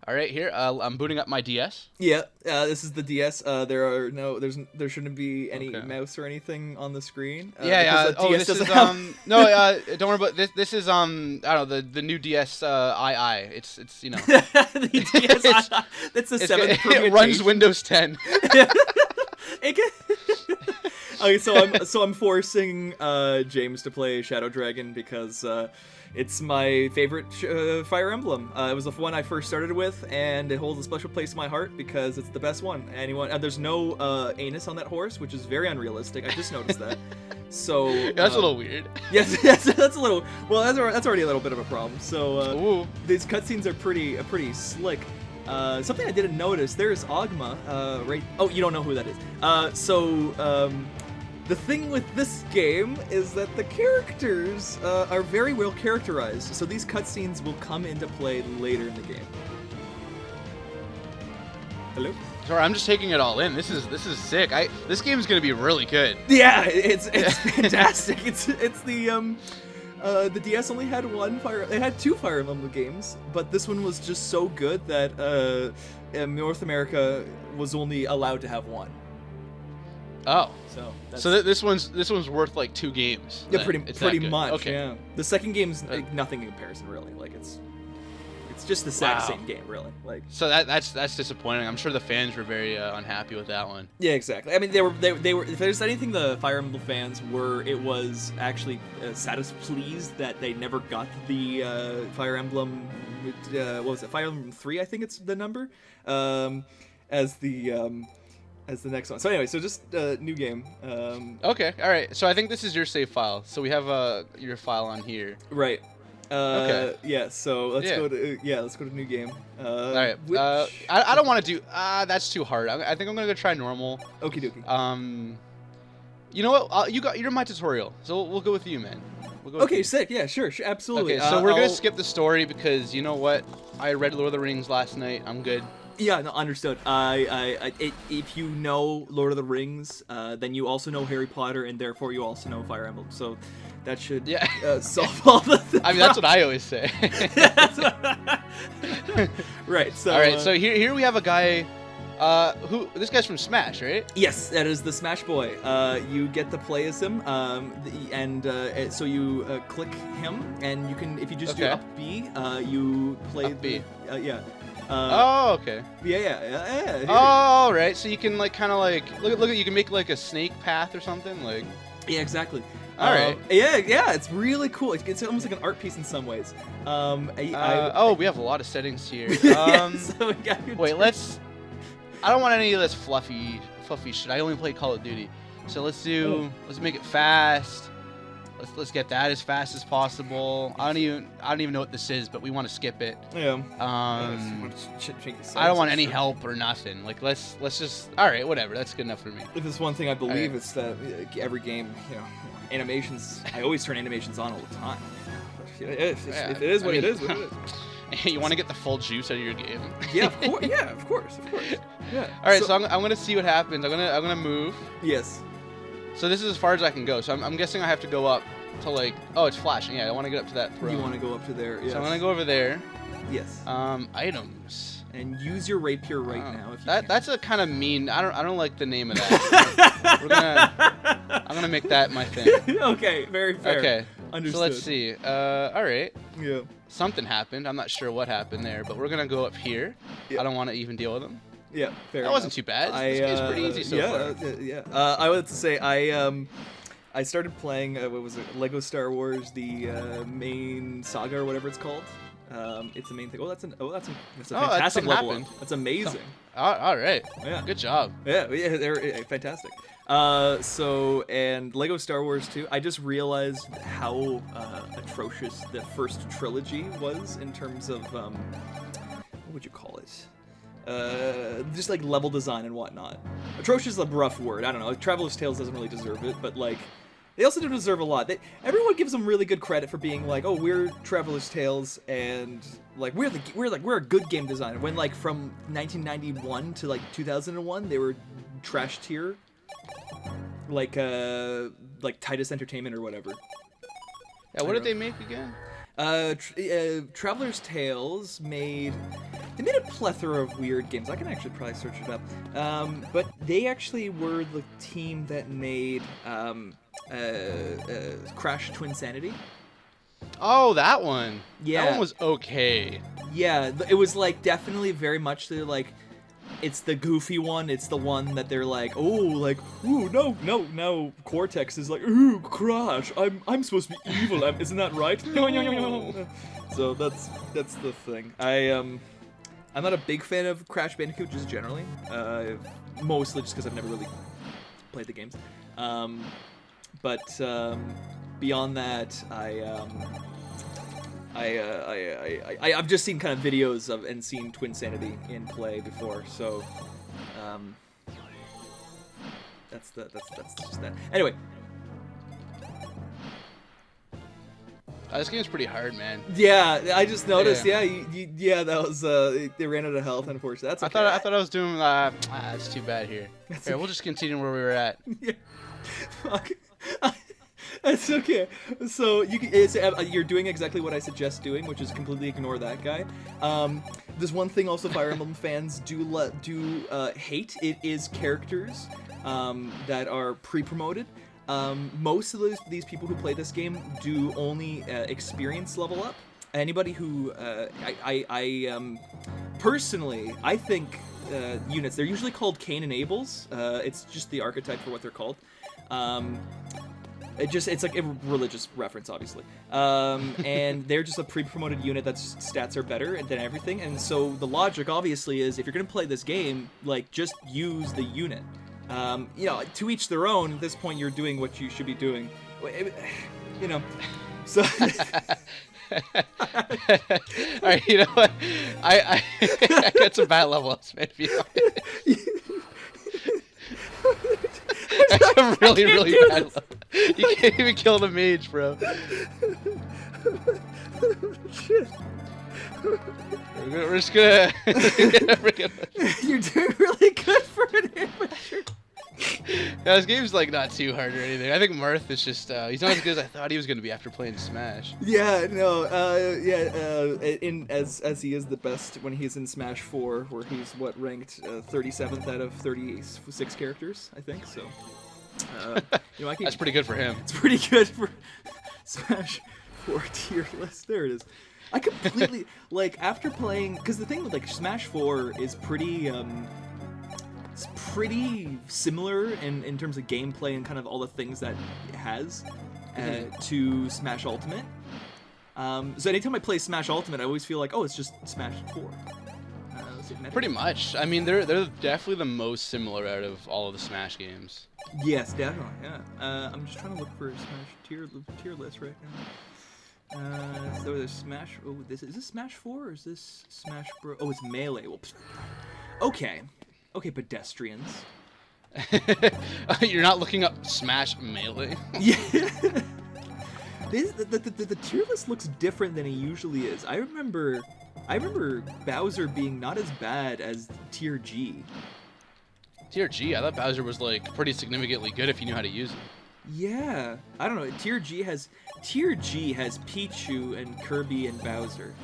All right, here I'm booting up my DS. Yeah, this is the DS. There shouldn't be any Okay. mouse or anything on the screen. Yeah, because yeah. the Oh, DS this doesn't is have... no. Don't worry about this. This is I don't know the new DS II. It's the DS. it's, That's the it's seventh it permutation. runs Windows 10. It okay, so I'm forcing James to play Shadow Dragon because it's my favorite Fire Emblem. It was the one I first started with, and it holds a special place in my heart because it's the best one. There's no anus on that horse, which is very unrealistic. I just noticed that. So That's a little weird. Yes, that's a little. Well, that's already a little bit of a problem. So these cutscenes are pretty slick. Something I didn't notice, there's Ogma, right? Oh, you don't know who that is. The thing with this game is that the characters are very well characterized, so these cutscenes will come into play later in the game. Hello? Sorry, I'm just taking it all in. This is sick. This game is gonna be really good. Yeah, it's fantastic. It's the DS only had it had two Fire Emblem games, but this one was just so good that North America was only allowed to have one. Oh, So this one's worth like 2 games. yeah, then. pretty It's that good. much. Okay. Yeah, the second game's nothing in comparison, really. Like it's just the exact same game, really. Like So that's disappointing. I'm sure the fans were very unhappy with that one. yeah, exactly. I mean, they were. If there's anything the Fire Emblem fans were, it was actually pleased that they never got the Fire Emblem. What was it? Fire Emblem 3, I think it's the number. As the next one. So anyway, so just new game. Okay, all right. So I think this is your save file. So we have your file on here. Right. Okay. Yeah. So let's go to new game. All right. Which... I don't want to do. That's too hard. I think I'm gonna go try normal. Okie dokie. You know what? You're my tutorial, so we'll go with you, man. We'll go with Okay, you. sick. Yeah, sure, absolutely. Okay, so we're gonna skip the story because you know what? I read Lord of the Rings last night. I'm good. Yeah, no, understood. If you know Lord of the Rings, then you also know Harry Potter, and therefore you also know Fire Emblem. So that should solve all the. I mean, that's what I always say. Right. So. All right. So here we have a guy. This guy's from Smash, right? Yes, that is the Smash Boy. You get to play as him, so you click him, and you can, if you just do up B, you play up B. Yeah. Oh, okay. Yeah. Oh, right. So you can like kind of like look at you can make like a snake path or something like. Yeah, exactly. All right. Yeah, it's really cool. It's almost like an art piece in some ways. We have a lot of settings here. So wait, I don't want any of this fluffy shit. I only play Call of Duty, so let's make it fast. Let's get that as fast as possible. I don't even know what this is, but we want to skip it. Yeah. I don't want any help or nothing. Like let's just all right, whatever. That's good enough for me. If there's one thing I believe, it's that every game, animations. I always turn animations on all the time. If it is what it is. You want to get the full juice out of your game. Yeah, of course. Yeah. All right, so I'm gonna see what happens. I'm gonna move. Yes. So this is as far as I can go. So I'm guessing I have to go up to like. Oh, it's flashing. Yeah, I want to get up to that throne. You want to go up to there? Yes. So I'm gonna go over there. Yes. Items. And use your rapier right now. If you can. That's a kind of mean. I don't like the name of that. I'm gonna make that my thing. Okay, very fair. Okay. Understood. So let's see. All right. Yeah. Something happened. I'm not sure what happened there, but we're gonna go up here. Yeah. I don't want to even deal with them. Yeah, fair. That wasn't too bad. This game's pretty easy so far. Yeah. I would say I started playing what was it? Lego Star Wars, the main saga or whatever it's called. It's the main thing. That's a fantastic level up. That's amazing. All right. Yeah. Good job. Yeah, they're fantastic. And Lego Star Wars 2, I just realized how atrocious the first trilogy was in terms of what would you call it? Just like level design and whatnot. Atrocious is a rough word. I don't know. Traveler's Tales doesn't really deserve it, but like they also do deserve a lot. Everyone gives them really good credit for being like, oh, we're Traveler's Tales and like we're a good game designer. When like from 1991 to like 2001, they were trash tier. Like Titus Entertainment or whatever. Yeah, what did they make again? Traveler's Tales made a plethora of weird games. I can actually probably search it up. But they actually were the team that made Crash Twinsanity. Oh, that one. Yeah. That one was okay. Yeah, it was like definitely very much like it's the goofy one. It's the one that they're like, oh, like, ooh, no. Now Cortex is like, ooh, Crash. I'm supposed to be evil. Isn't that right? No. So that's the thing. I'm not a big fan of Crash Bandicoot just generally. Mostly just because I've never really played the games. But beyond that, I've just seen kind of videos of and seen Twinsanity in play before, so that's just that. Anyway, This game's pretty hard, man. yeah, I just noticed. Yeah, that was they ran out of health. Unfortunately, that's okay. I thought I was doing. It's too bad here. Here, we'll just continue where we were at. Yeah. Fuck. That's okay. So you're doing exactly what I suggest doing, which is completely ignore that guy. There's one thing also Fire Emblem fans do hate. It is characters that are pre-promoted. Most of these people who play this game do only experience level up. Anybody who personally, I think units, they're usually called Cain and Abel's. It's just the archetype for what they're called. It's like a religious reference, obviously. And they're just a pre-promoted unit that's stats are better than everything. And so the logic, obviously, is if you're going to play this game, like, just use the unit. To each their own. At this point, you're doing what you should be doing. So... Alright, you know what? I got some bad levels, man. That's a really, really bad level. You can't even kill the mage, bro. Shit. We're just gonna... You're doing really good for an amateur. Yeah, this game's like not too hard or anything. I think Mirth is just he's not as good as I thought he was gonna be after playing Smash. Yeah, no, as he is the best when he's in Smash 4, where he's ranked 37th out of 36 characters, I think. So, that's pretty good for him. It's pretty good for Smash 4 tier list. There it is. I completely after playing, because the thing with Smash 4 is pretty. It's pretty similar in terms of gameplay and kind of all the things that it has to Smash Ultimate. So anytime I play Smash Ultimate, I always feel like, oh, it's just Smash 4. Pretty much. I mean, they're definitely the most similar out of all of the Smash games. Yes, definitely. Yeah. I'm just trying to look for a Smash tier list right now. So there's Smash. Oh, is this Smash 4 or is this Smash Bros? Oh, it's Melee. Whoops. Okay, pedestrians. You're not looking up Smash Melee? Yeah. The tier list looks different than it usually is. I remember Bowser being not as bad as Tier G. Tier G? I thought Bowser was pretty significantly good if you knew how to use it. Yeah. I don't know. Tier G has Pichu and Kirby and Bowser.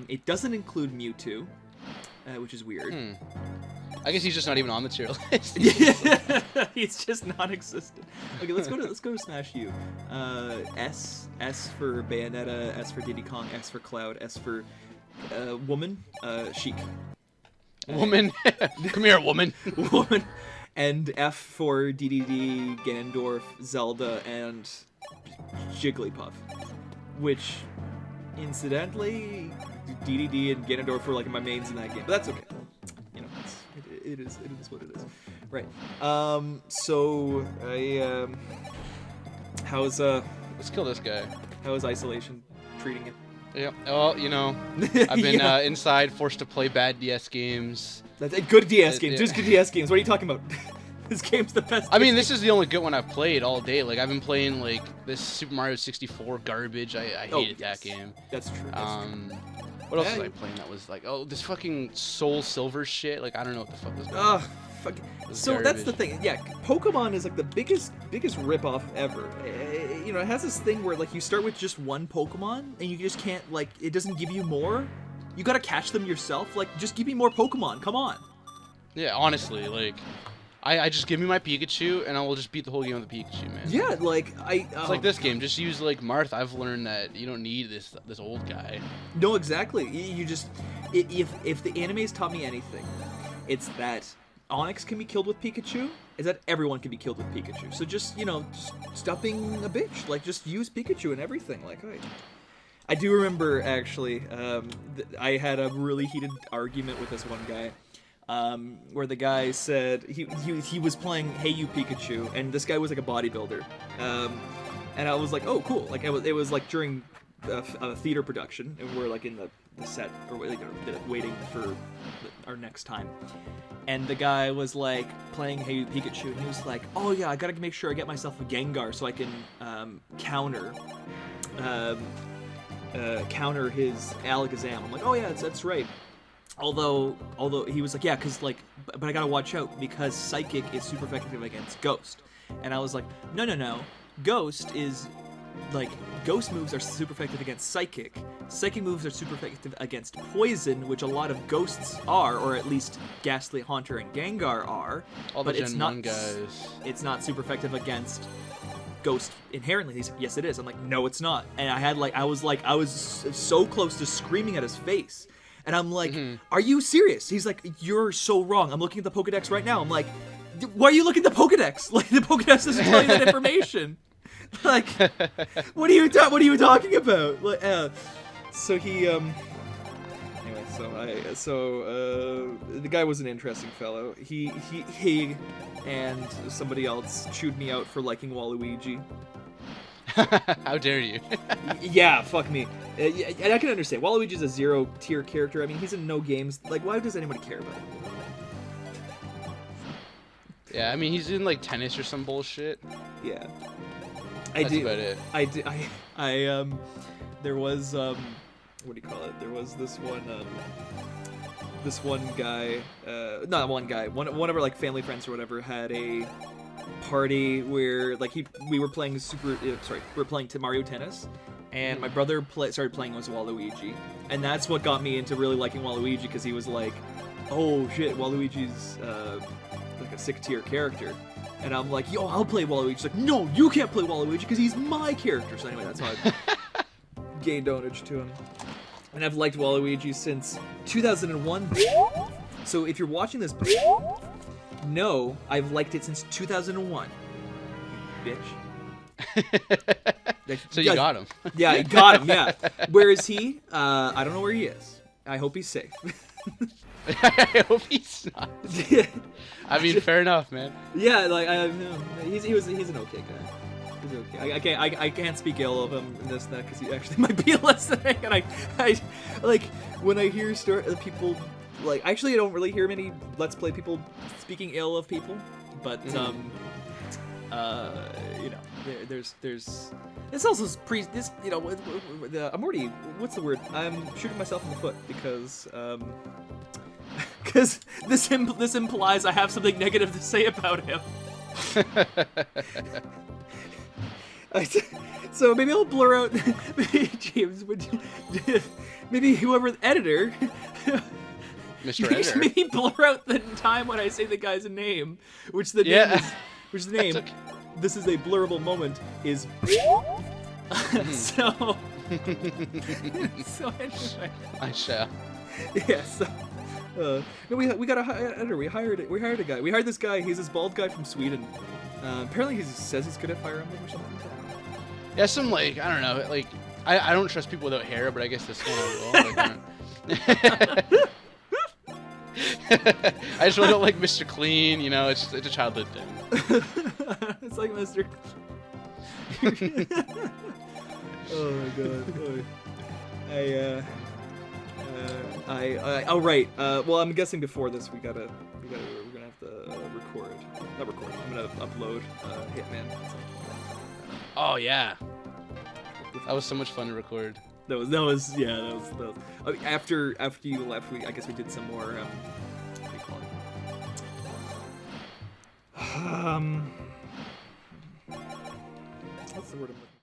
It doesn't include Mewtwo, which is weird. I guess he's just not even on the tier list. He's just non-existent. Okay, let's go to Smash U. S for Bayonetta, S for Diddy Kong, S for Cloud, S for woman, Sheik. Woman, come here, woman. Woman, and F for DDD, Ganondorf, Zelda, and Jigglypuff. Which, incidentally, DDD and Ganondorf were my mains in that game, but that's okay. It is what it is. Right. So how's let's kill this guy. How is Isolation treating it? Yeah. Well, I've been inside, forced to play bad DS games. That's a good DS game. Just good DS games. What are you talking about? This game's the best. I mean, this is the only good one I've played all day. I've been playing this Super Mario 64 garbage. I hated that game. That's true. What else was I playing that was this fucking Soul Silver shit? I don't know what the fuck was going on. So that's the thing. Yeah, Pokemon is like the biggest ripoff ever. You know, it has this thing where like you start with just one Pokemon and you just can't like it doesn't give you more. You gotta catch them yourself. Like, just give me more Pokemon. Come on. Yeah, honestly, like, I just give me my Pikachu and I will just beat the whole game with the Pikachu, man. Yeah, like It's like this game. Just use like Marth. I've learned that you don't need this old guy. No, exactly. You just if the anime's taught me anything, it's that Onyx can be killed with Pikachu. Is that everyone can be killed with Pikachu. So just just stop being a bitch. Like just use Pikachu and everything. Like I do remember actually. I had a really heated argument with this one guy. Where the guy said he was playing Hey You Pikachu, and this guy was like a bodybuilder, and I was like, oh cool, like it was like during a theater production, and we're like in the set or like waiting for our next time, and the guy was like playing Hey You Pikachu, and he was like, oh yeah, I gotta make sure I get myself a Gengar so I can counter his Alakazam. I'm like, oh yeah, that's right. Although he was like, yeah, because like, but I gotta watch out because Psychic is super effective against Ghost, and I was like, no, Ghost is like Ghost moves are super effective against Psychic. Psychic moves are super effective against Poison, which a lot of Ghosts are, or at least Ghastly Haunter and Gengar are. All but the it's Gen not 1 guys. It's not super effective against Ghost inherently. He's like, yes, it is. I'm like, no, it's not. And I was so close to screaming at his face. And I'm like, are you serious? He's like, you're so wrong. I'm looking at the Pokedex right now. I'm like, why are you looking at the Pokedex? Like, the Pokedex doesn't tell you that information. Like, what are you talking about? Like, so he, anyway, so the guy was an interesting fellow. He and somebody else chewed me out for liking Waluigi. How dare you? Yeah, fuck me. And I can understand. Waluigi's a 0-tier character. I mean, he's in no games. Like, why does anybody care about him? Yeah, I mean, he's in like tennis or some bullshit. Yeah. That's about it. There was, what do you call it? There was this one guy, not one guy, one of our like family friends or whatever had a party where like we were playing Mario Tennis, and my brother started playing as Waluigi, and that's what got me into really liking Waluigi, because he was like, oh shit, Waluigi's like a 6-tier character, and I'm like, yo, I'll play Waluigi. He's like, no, you can't play Waluigi because he's my character. So anyway, that's how I gained ownage to him, and I've liked Waluigi since 2001. So if you're watching this, no, I've liked it since 2001. Bitch. So you got him. Yeah, I got him, yeah. Where is he? I don't know where he is. I hope he's safe. I hope he's not. I mean, fair enough, man. Yeah, like, he's an okay guy. He's okay. I can't speak ill of him in this and that, because he actually might be listening, and I like, when I hear people, like, actually I don't really hear many Let's Play people speaking ill of people, but there's it's also I'm already, what's the word? I'm shooting myself in the foot because this implies I have something negative to say about him. So maybe I'll blur out. Maybe James would. Maybe whoever the editor. Mr. Editor. Maybe blur out the time when I say the guy's name, which the name. Okay. This is a blurrable moment. Is. So anyway. I shall. Yeah. So. No, we got a editor. We hired a guy. We hired this guy. He's this bald guy from Sweden. Apparently he says he's good at Fire Emblem or something like that. Yeah, some like, I don't know, like I don't trust people without hair, but I guess this one I will. I just don't like Mr. Clean, it's a childhood thing. It's like Mr. Oh my god. Oh right. Well, I'm guessing before this we're gonna have to record. Not record. I'm gonna upload Hitman. Oh yeah. That was so much fun to record. That was after you left. I guess we did some more. What do you call What's the word I'm looking